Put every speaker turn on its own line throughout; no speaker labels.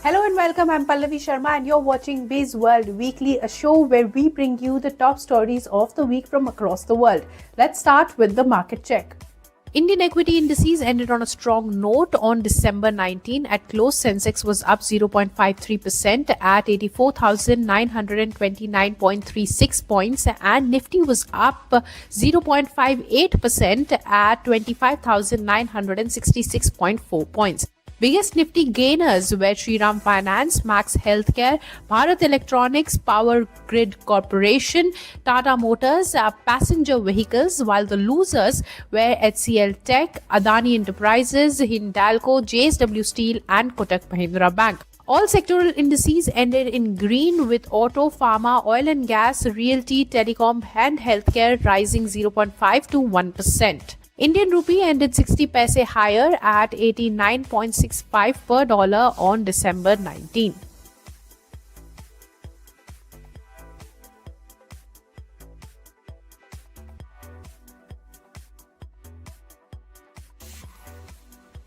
Hello and welcome. I'm Pallavi Sharma and you're watching Biz World Weekly, a show where we bring you the top stories of the week from across the world. Let's start with the market check. Indian equity indices ended on a strong note on December 19. At close, Sensex was up 0.53% at 84,929.36 points and Nifty was up 0.58% at 25,966.4 points. Biggest Nifty gainers were Shriram Finance, Max Healthcare, Bharat Electronics, Power Grid Corporation, Tata Motors, Passenger Vehicles, while the losers were HCL Tech, Adani Enterprises, Hindalco, JSW Steel and Kotak Mahindra Bank. All sectoral indices ended in green with auto, pharma, oil and gas, realty, telecom and healthcare rising 0.5 to 1%. Indian rupee ended 60 paise higher at 89.65 per dollar on December 19.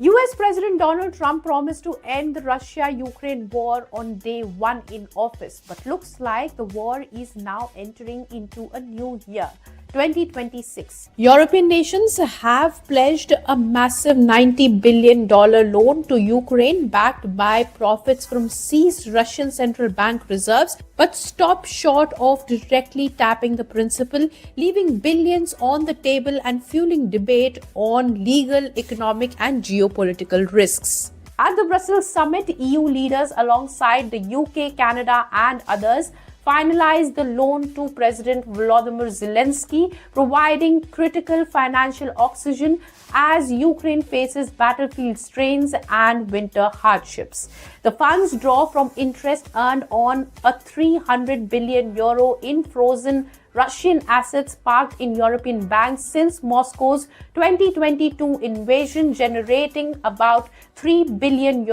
US President Donald Trump promised to end the Russia-Ukraine war on day one in office, but looks like the war is now entering into a new year. 2026. European nations have pledged a massive $90 billion loan to Ukraine backed by profits from seized Russian central bank reserves, but stopped short of directly tapping the principal, leaving billions on the table and fueling debate on legal, economic and geopolitical risks. At the Brussels summit, EU leaders alongside the UK, Canada and others finalized the loan to President Volodymyr Zelensky, providing critical financial oxygen as Ukraine faces battlefield strains and winter hardships. The funds draw from interest earned on a €300 billion in frozen Russian assets parked in European banks since Moscow's 2022 invasion, generating about €3 billion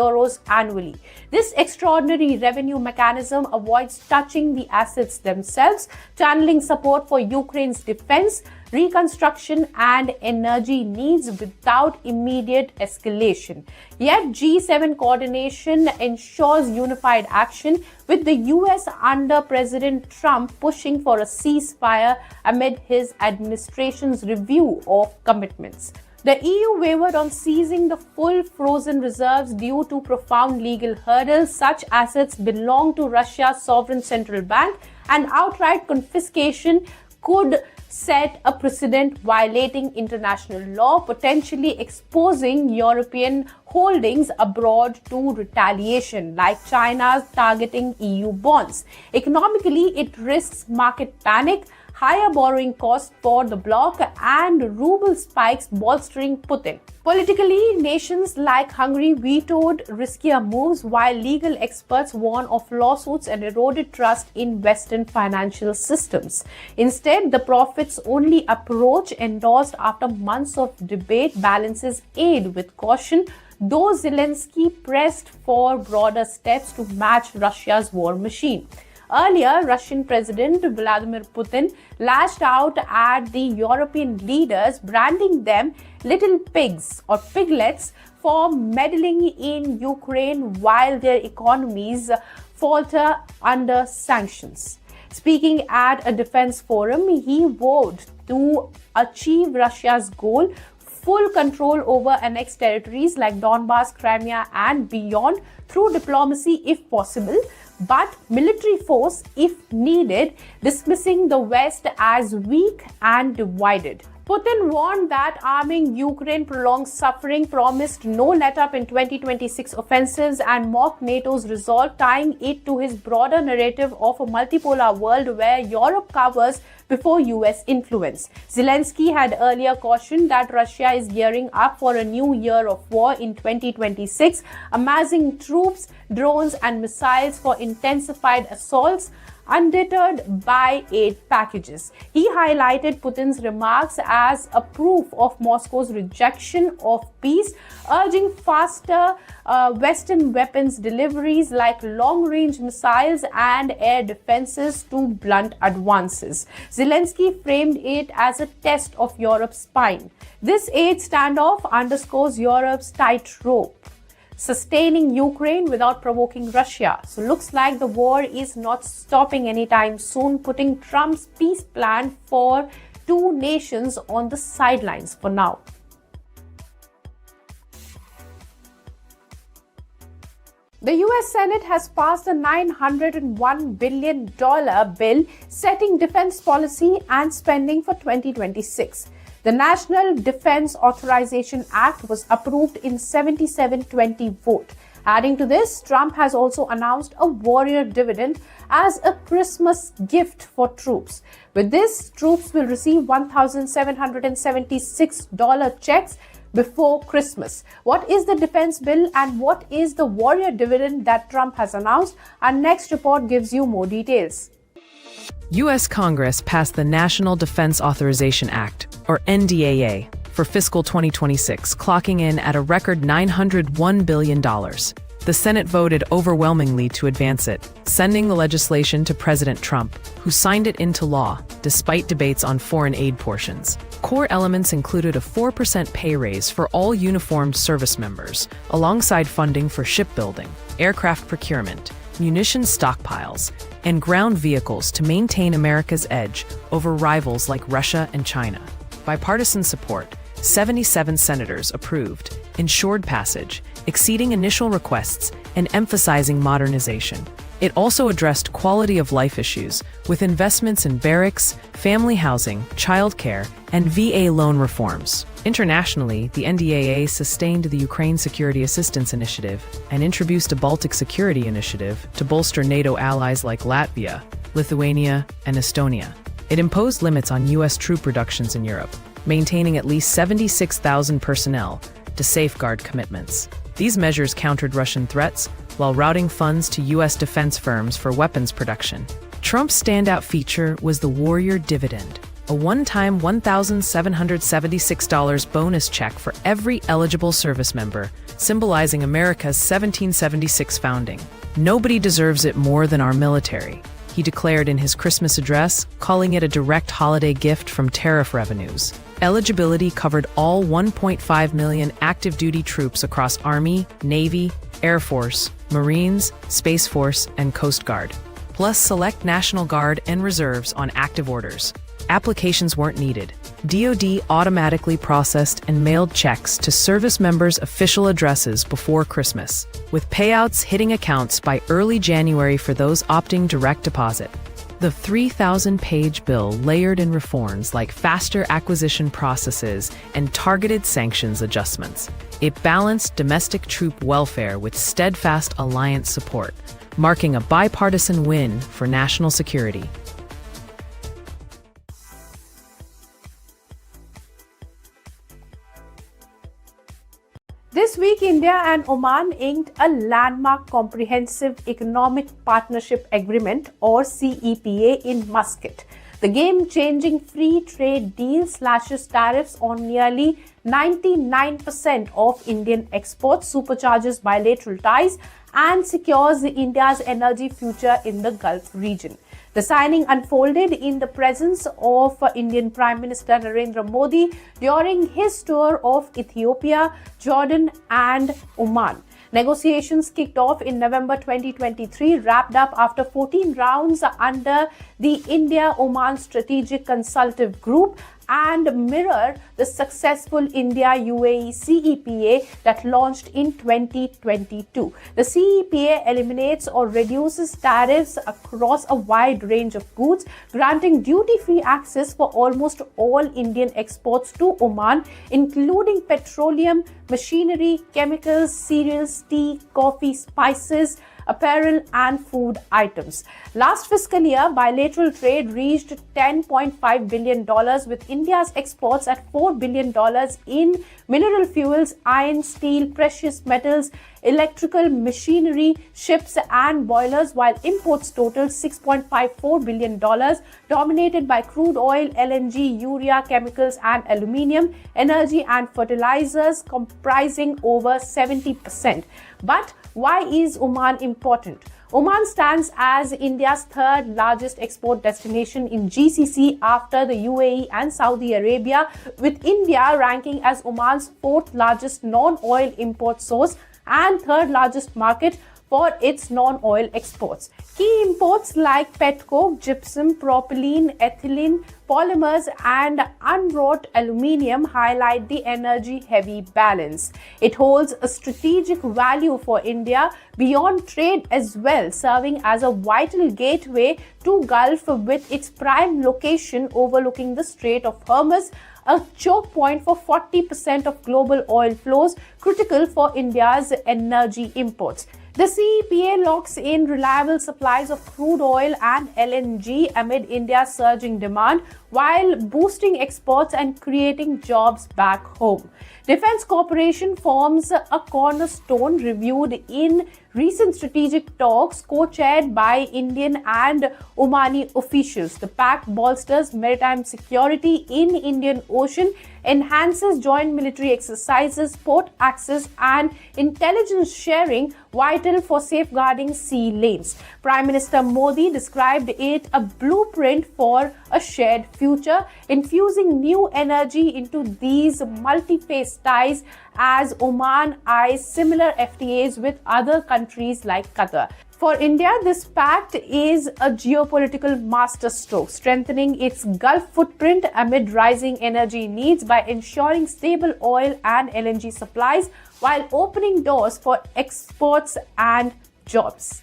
annually. This extraordinary revenue mechanism avoids touching the assets themselves, channeling support for Ukraine's defense, reconstruction and energy needs without immediate escalation. Yet G7 coordination ensures unified action, with the US under President Trump pushing for a ceasefire amid his administration's review of commitments. The EU wavered on seizing the full frozen reserves due to profound legal hurdles. Such assets belong to Russia's sovereign central bank, and outright confiscation could set a precedent violating international law, potentially exposing European holdings abroad to retaliation, like China's targeting EU bonds. Economically, it risks market panic, higher borrowing costs for the bloc, and ruble spikes bolstering Putin. Politically, nations like Hungary vetoed riskier moves, while legal experts warn of lawsuits and eroded trust in Western financial systems. Instead, the profits-only approach, endorsed after months of debate, balances aid with caution, though Zelensky pressed for broader steps to match Russia's war machine. Earlier, Russian President Vladimir Putin lashed out at the European leaders, branding them little pigs or piglets for meddling in Ukraine while their economies falter under sanctions. Speaking at a defense forum, he vowed to achieve Russia's goal: full control over annexed territories like Donbas, Crimea and beyond through diplomacy if possible, but military force if needed, dismissing the West as weak and divided. Putin warned that arming Ukraine prolongs suffering, promised no let-up in 2026 offensives, and mocked NATO's resolve, tying it to his broader narrative of a multipolar world where Europe covers before US influence. Zelensky had earlier cautioned that Russia is gearing up for a new year of war in 2026, amassing troops, drones and missiles for intensified assaults, undeterred by aid packages. He highlighted Putin's remarks as a proof of Moscow's rejection of peace, urging faster Western weapons deliveries like long-range missiles and air defenses to blunt advances. Zelensky framed it as a test of Europe's spine. This aid standoff underscores Europe's tightrope. sustaining Ukraine without provoking Russia. So looks like the war is not stopping anytime soon, putting Trump's peace plan for two nations on the sidelines for now. The US Senate has passed a $901 billion bill setting defense policy and spending for 2026. The National Defense Authorization Act was approved in 77-20 vote. Adding to this, Trump has also announced a warrior dividend as a Christmas gift for troops. With this, troops will receive $1,776 checks before Christmas. What is the defense bill and what is the warrior dividend that Trump has announced? Our next report gives you more details.
U.S. Congress passed the National Defense Authorization Act, or NDAA, for fiscal 2026, clocking in at a record $901 billion. The Senate voted overwhelmingly to advance it, sending the legislation to President Trump, who signed it into law, despite debates on foreign aid portions. Core elements included a 4% pay raise for all uniformed service members, alongside funding for shipbuilding, aircraft procurement, munitions stockpiles, and ground vehicles to maintain America's edge over rivals like Russia and China. Bipartisan support, 77 senators approved, ensured passage, exceeding initial requests and emphasizing modernization. It also addressed quality of life issues, with investments in barracks, family housing, childcare, and VA loan reforms. Internationally, the NDAA sustained the Ukraine Security Assistance Initiative and introduced a Baltic Security Initiative to bolster NATO allies like Latvia, Lithuania, and Estonia. It imposed limits on U.S. troop reductions in Europe, maintaining at least 76,000 personnel to safeguard commitments. These measures countered Russian threats while routing funds to U.S. defense firms for weapons production. Trump's standout feature was the warrior dividend, a one-time $1,776 bonus check for every eligible service member, symbolizing America's 1776 founding. "Nobody deserves it more than our military," he declared in his Christmas address, calling it a direct holiday gift from tariff revenues. Eligibility covered all 1.5 million active duty troops across Army, Navy, Air Force, Marines, Space Force, and Coast Guard, plus select National Guard and reserves on active orders. Applications weren't needed. DoD automatically processed and mailed checks to service members' official addresses before Christmas, with payouts hitting accounts by early January for those opting direct deposit. The 3,000-page bill layered in reforms like faster acquisition processes and targeted sanctions adjustments. It balanced domestic troop welfare with steadfast alliance support, marking a bipartisan win for national security.
This week, India and Oman inked a landmark Comprehensive Economic Partnership Agreement, or CEPA, in Muscat. The game-changing free trade deal slashes tariffs on nearly 99% of Indian exports, supercharges bilateral ties, and secures India's energy future in the Gulf region. The signing unfolded in the presence of Indian Prime Minister Narendra Modi during his tour of Ethiopia, Jordan, and Oman. Negotiations kicked off in November 2023, wrapped up after 14 rounds under the India-Oman Strategic Consultative Group, and mirror the successful India-UAE CEPA that launched in 2022. The CEPA eliminates or reduces tariffs across a wide range of goods, granting duty-free access for almost all Indian exports to Oman, including petroleum, machinery, chemicals, cereals, tea, coffee, spices, apparel, and food items. Last fiscal year, bilateral trade reached $10.5 billion, with India's exports at $4 billion in mineral fuels, iron, steel, precious metals, electrical machinery, ships, and boilers, while imports totaled $6.54 billion, dominated by crude oil, LNG, urea, chemicals, and aluminium, energy and fertilizers comprising over 70%. But why is Oman important? Oman stands as India's third largest export destination in GCC after the UAE and Saudi Arabia, with India ranking as Oman's fourth largest non-oil import source and third largest market for its non-oil exports. Key imports like petcoke, gypsum, propylene, ethylene, polymers, and unwrought aluminium highlight the energy-heavy balance. It holds a strategic value for India beyond trade as well, serving as a vital gateway to Gulf with its prime location overlooking the Strait of Hormuz, a choke point for 40% of global oil flows, critical for India's energy imports. The CEPA locks in reliable supplies of crude oil and LNG amid India's surging demand, while boosting exports and creating jobs back home. Defense cooperation forms a cornerstone reviewed in recent strategic talks co-chaired by Indian and Omani officials. The pact bolsters maritime security in Indian Ocean, enhances joint military exercises, port access, and intelligence sharing, vital for safeguarding sea lanes. Prime Minister Modi described it a blueprint for a shared future, infusing new energy into these multi-phase ties as Oman eyes similar FTAs with other countries like Qatar. For India, this pact is a geopolitical masterstroke, strengthening its Gulf footprint amid rising energy needs by ensuring stable oil and LNG supplies while opening doors for exports and jobs.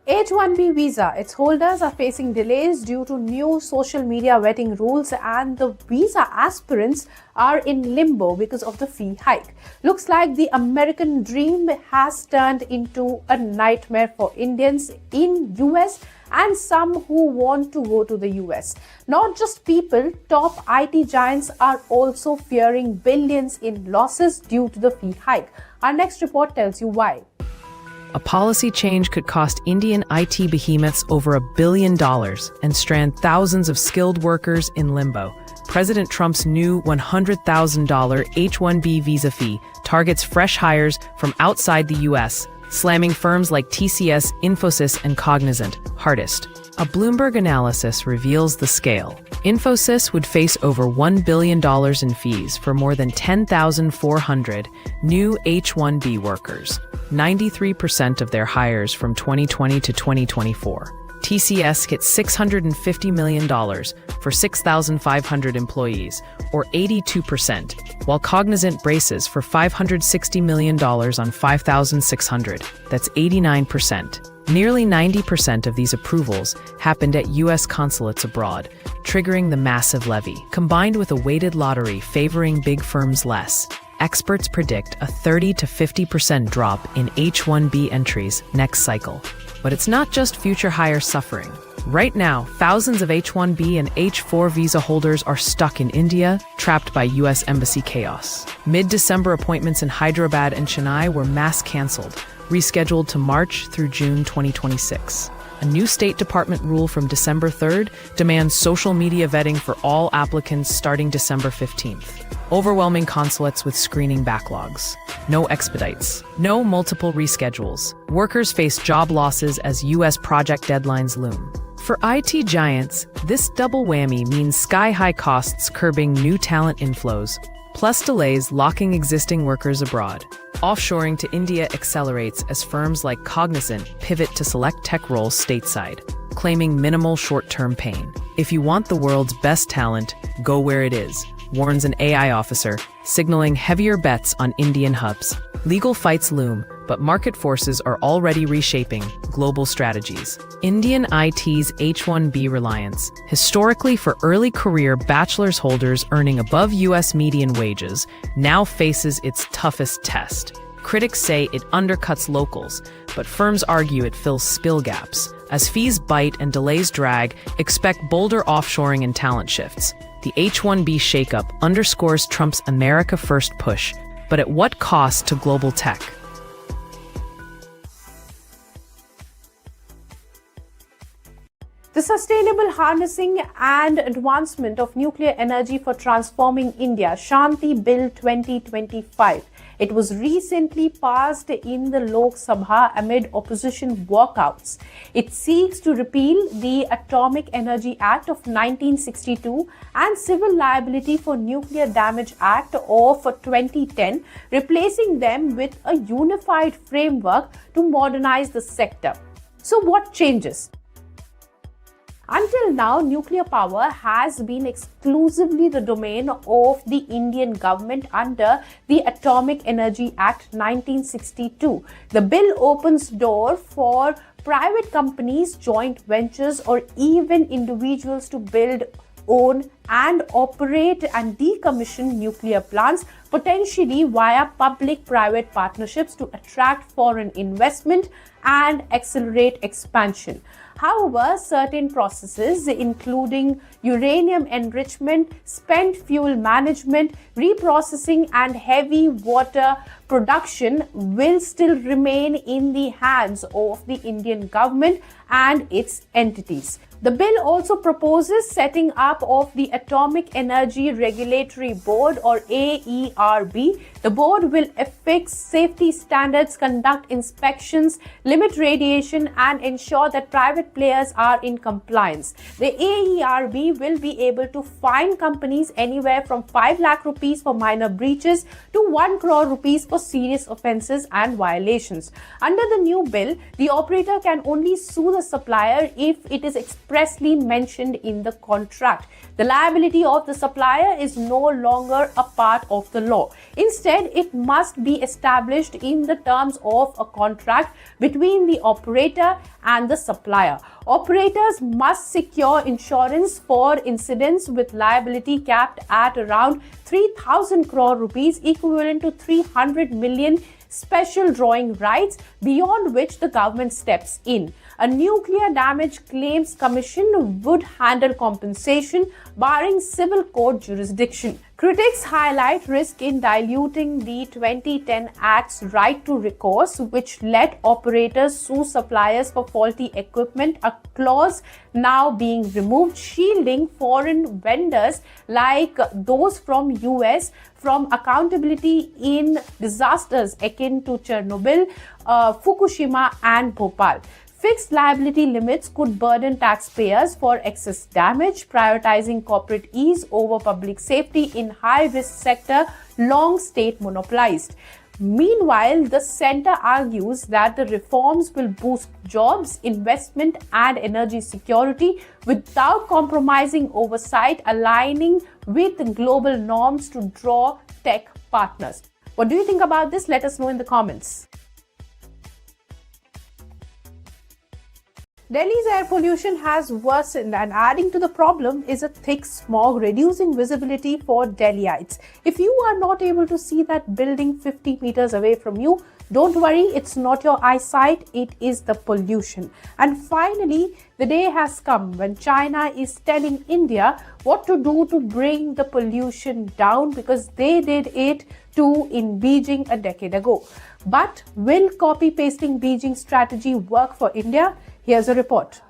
H-1B visa. Its holders are facing delays due to new social media vetting rules, and the visa aspirants are in limbo because of the fee hike. Looks like the American dream has turned into a nightmare for Indians in US and some who want to go to the US. Not just people, top IT giants are also fearing billions in losses due to the fee hike. Our next report tells you why.
A policy change could cost Indian IT behemoths over $1 billion and strand thousands of skilled workers in limbo. President Trump's new $100,000 H-1B visa fee targets fresh hires from outside the U.S., slamming firms like TCS, Infosys, and Cognizant hardest. A Bloomberg analysis reveals the scale. Infosys would face over $1 billion in fees for more than 10,400 new H-1B workers, 93% of their hires from 2020 to 2024. TCS hit $650 million for 6,500 employees, or 82%, while Cognizant braces for $560 million on 5,600. That's 89%. Nearly 90% of these approvals happened at U.S. consulates abroad, triggering the massive levy. Combined with a weighted lottery favoring big firms less, experts predict a 30 to 50% drop in H-1B entries next cycle. But it's not just future hires suffering. Right now, thousands of H-1B and H-4 visa holders are stuck in India, trapped by U.S. embassy chaos. Mid-December appointments in Hyderabad and Chennai were mass canceled, rescheduled to March through June 2026. A new State Department rule from December 3rd demands social media vetting for all applicants starting December 15th. Overwhelming consulates with screening backlogs. No expedites. No multiple reschedules. Workers face job losses as U.S. project deadlines loom. For IT giants, this double whammy means sky-high costs curbing new talent inflows, plus delays locking existing workers abroad. Offshoring to India accelerates as firms like Cognizant pivot to select tech roles stateside, claiming minimal short-term pain. If you want the world's best talent, go where it is, warns an AI officer, signaling heavier bets on Indian hubs. Legal fights loom, but market forces are already reshaping global strategies. Indian IT's H-1B reliance, historically for early career bachelor's holders earning above U.S. median wages, now faces its toughest test. Critics say it undercuts locals, but firms argue it fills spill gaps. As fees bite and delays drag, expect bolder offshoring and talent shifts. The H-1B shakeup underscores Trump's America First push, but at what cost to global tech?
The Sustainable Harnessing and Advancement of Nuclear Energy for Transforming India, Shanti Bill 2025, It was recently passed in the Lok Sabha amid opposition walkouts. It seeks to repeal the Atomic Energy Act of 1962 and Civil Liability for Nuclear Damage Act of 2010, replacing them with a unified framework to modernize the sector. So what changes? Until now, nuclear power has been exclusively the domain of the Indian government under the Atomic Energy Act 1962. The bill opens door for private companies, joint ventures, or even individuals to build, own, and operate and decommission nuclear plants, potentially via public-private partnerships to attract foreign investment and accelerate expansion. However, certain processes, including uranium enrichment, spent fuel management, reprocessing, and heavy water production, will still remain in the hands of the Indian government and its entities. The bill also proposes setting up of the Atomic Energy Regulatory Board, or AERB. The board will affix safety standards, conduct inspections, limit radiation, and ensure that private players are in compliance. The AERB will be able to fine companies anywhere from 5 lakh rupees for minor breaches to 1 crore rupees for serious offences and violations. Under the new bill, the operator can only sue the supplier if it is expressly mentioned in the contract. The liability of the supplier is no longer a part of the law. Instead, it must be established in the terms of a contract between the operator and the supplier. Operators must secure insurance for incidents with liability capped at around 3,000 crore rupees, equivalent to 300 million special drawing rights, beyond which the government steps in. A nuclear damage claims commission would handle compensation, barring civil court jurisdiction. Critics highlight risk in diluting the 2010 Act's right to recourse, which let operators sue suppliers for faulty equipment, a clause now being removed, shielding foreign vendors like those from US from accountability in disasters akin to Chernobyl, Fukushima, and Bhopal. Fixed liability limits could burden taxpayers for excess damage, prioritizing corporate ease over public safety in high-risk sector long state monopolized. Meanwhile, the centre argues that the reforms will boost jobs, investment, and energy security without compromising oversight, aligning with global norms to draw tech partners. What do you think about this? Let us know in the comments. Delhi's air pollution has worsened, and adding to the problem is a thick smog, reducing visibility for Delhiites. If you are not able to see that building 50 meters away from you, don't worry, it's not your eyesight, it is the pollution. And finally, the day has come when China is telling India what to do to bring the pollution down, because they did it too in Beijing a decade ago. But will copy-pasting Beijing strategy work for India? Here's a report.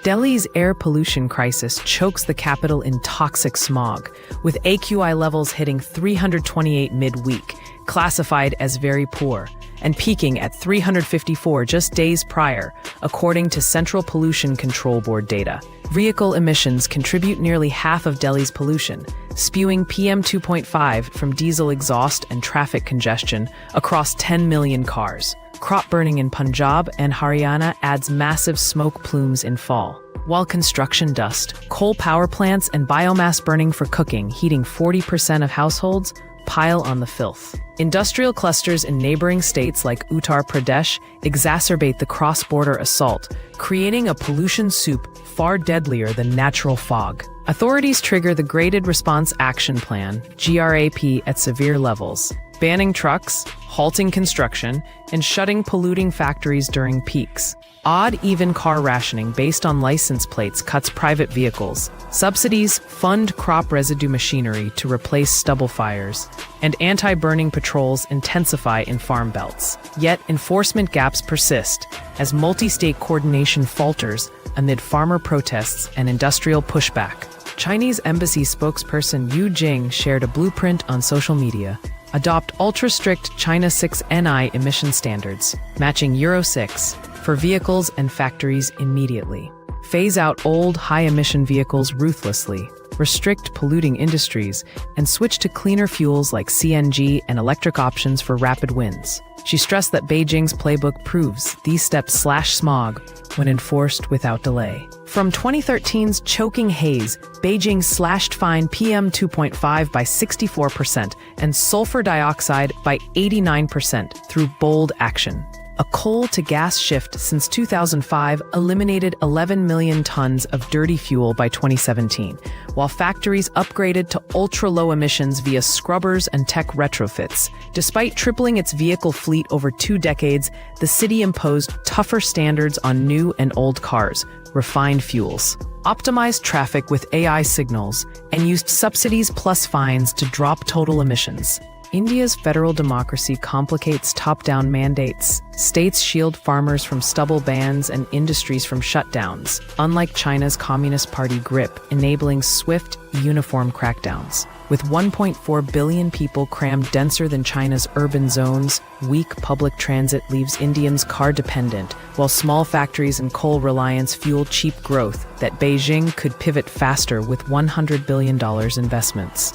Delhi's air pollution crisis chokes the capital in toxic smog, with AQI levels hitting 328 midweek, classified as very poor, and peaking at 354 just days prior, according to Central Pollution Control Board data. Vehicle emissions contribute nearly half of Delhi's pollution, spewing PM 2.5 from diesel exhaust and traffic congestion across 10 million cars. Crop burning in Punjab and Haryana adds massive smoke plumes in fall, while construction dust, coal power plants, and biomass burning for cooking, heating 40% of households, pile on the filth. Industrial clusters in neighboring states like Uttar Pradesh exacerbate the cross-border assault, creating a pollution soup far deadlier than natural fog. Authorities trigger the Graded Response Action Plan, GRAP, at severe levels, banning trucks, halting construction, and shutting polluting factories during peaks. Odd-even car rationing based on license plates cuts private vehicles. Subsidies fund crop residue machinery to replace stubble fires, and anti-burning patrols intensify in farm belts. Yet enforcement gaps persist as multi-state coordination falters amid farmer protests and industrial pushback. Chinese embassy spokesperson Yu Jing shared a blueprint on social media, Adopt ultra-strict China 6 NI emission standards, matching Euro 6, for vehicles and factories immediately. Phase out old, high-emission vehicles ruthlessly, restrict polluting industries, and switch to cleaner fuels like CNG and electric options for rapid wins. She stressed that Beijing's playbook proves these steps slash smog when enforced without delay. From 2013's choking haze, Beijing slashed fine PM 2.5 by 64% and sulfur dioxide by 89% through bold action. A coal-to-gas shift since 2005 eliminated 11 million tons of dirty fuel by 2017, while factories upgraded to ultra-low emissions via scrubbers and tech retrofits. Despite tripling its vehicle fleet over 2 decades, the city imposed tougher standards on new and old cars, refined fuels, optimized traffic with AI signals, and used subsidies plus fines to drop total emissions. India's federal democracy complicates top-down mandates. States shield farmers from stubble bans and industries from shutdowns, unlike China's Communist Party grip, enabling swift, uniform crackdowns. With 1.4 billion people crammed denser than China's urban zones, weak public transit leaves Indians car-dependent, while small factories and coal reliance fuel cheap growth that Beijing could pivot faster with $100 billion investments.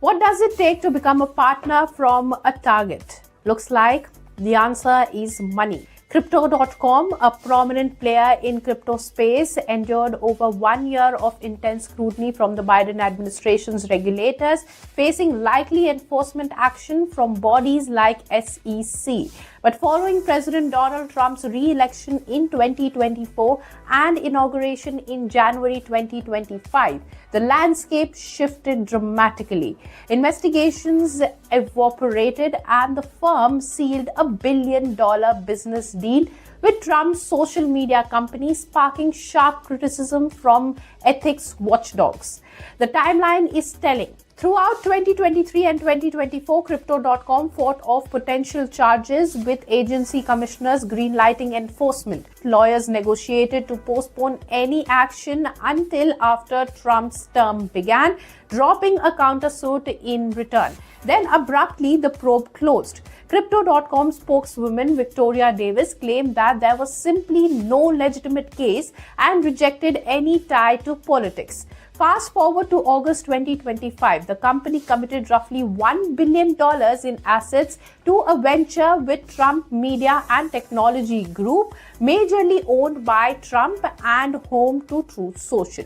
What does it take to become a partner from a target? Looks like the answer is money. Crypto.com, a prominent player in crypto space, endured over 1 year of intense scrutiny from the Biden administration's regulators, facing likely enforcement action from bodies like SEC. But following President Donald Trump's re-election in 2024 and inauguration in January 2025, the landscape shifted dramatically. Investigations evaporated and the firm sealed a $1 billion business deal with Trump's social media company, sparking sharp criticism from ethics watchdogs. The timeline is telling. Throughout 2023 and 2024, Crypto.com fought off potential charges with agency commissioners greenlighting enforcement. Lawyers negotiated to postpone any action until after Trump's term began, dropping a countersuit in return. Then abruptly, the probe closed. Crypto.com spokeswoman Victoria Davis claimed that there was simply no legitimate case and rejected any tie to politics. Fast forward to August 2025, the company committed roughly $1 billion in assets to a venture with Trump Media and Technology Group, majorly owned by Trump and home to Truth Social.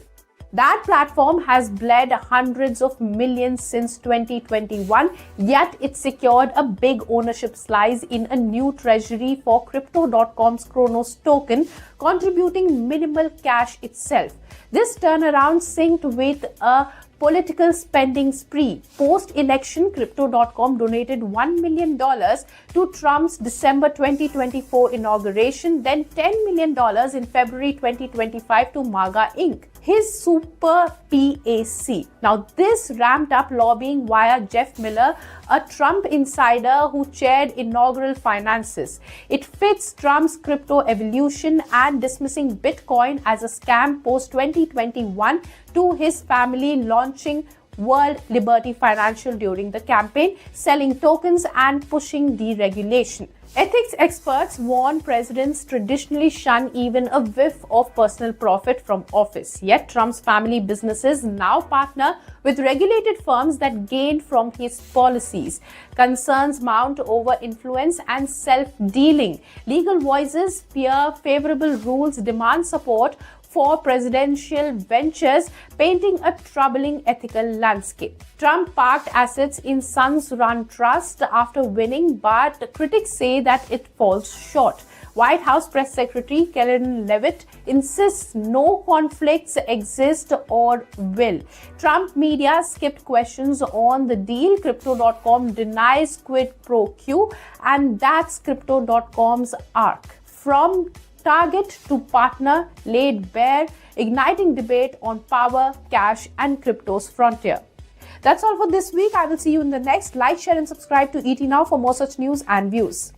That platform has bled hundreds of millions since 2021, yet it secured a big ownership slice in a new treasury for Crypto.com's Kronos token, contributing minimal cash itself. This turnaround synced with a political spending spree. Post-election, Crypto.com donated $1 million to Trump's December 2024 inauguration, then $10 million in February 2025 to MAGA Inc., his super PAC. Now, this ramped up lobbying via Jeff Miller, a Trump insider who chaired inaugural finances. It fits Trump's crypto evolution and dismissing Bitcoin as a scam post-2021 to his family launching World Liberty Financial during the campaign, selling tokens and pushing deregulation. Ethics experts warn presidents traditionally shun even a whiff of personal profit from office. Yet Trump's family businesses now partner with regulated firms that gain from his policies. Concerns mount over influence and self-dealing. Legal voices fear favorable rules demand support for presidential ventures, painting a troubling ethical landscape. Trump parked assets in Sons Run Trust after winning, but critics say that it falls short. White House Press Secretary Kellen Levitt insists no conflicts exist or will. Trump media skipped questions on the deal. Crypto.com denies quid pro quo, and that's Crypto.com's arc. From target to partner laid bare, igniting debate on power, cash, and crypto's frontier. That's all for this week. I will see you in the next. Like, share, and subscribe to ET Now for more such news and views.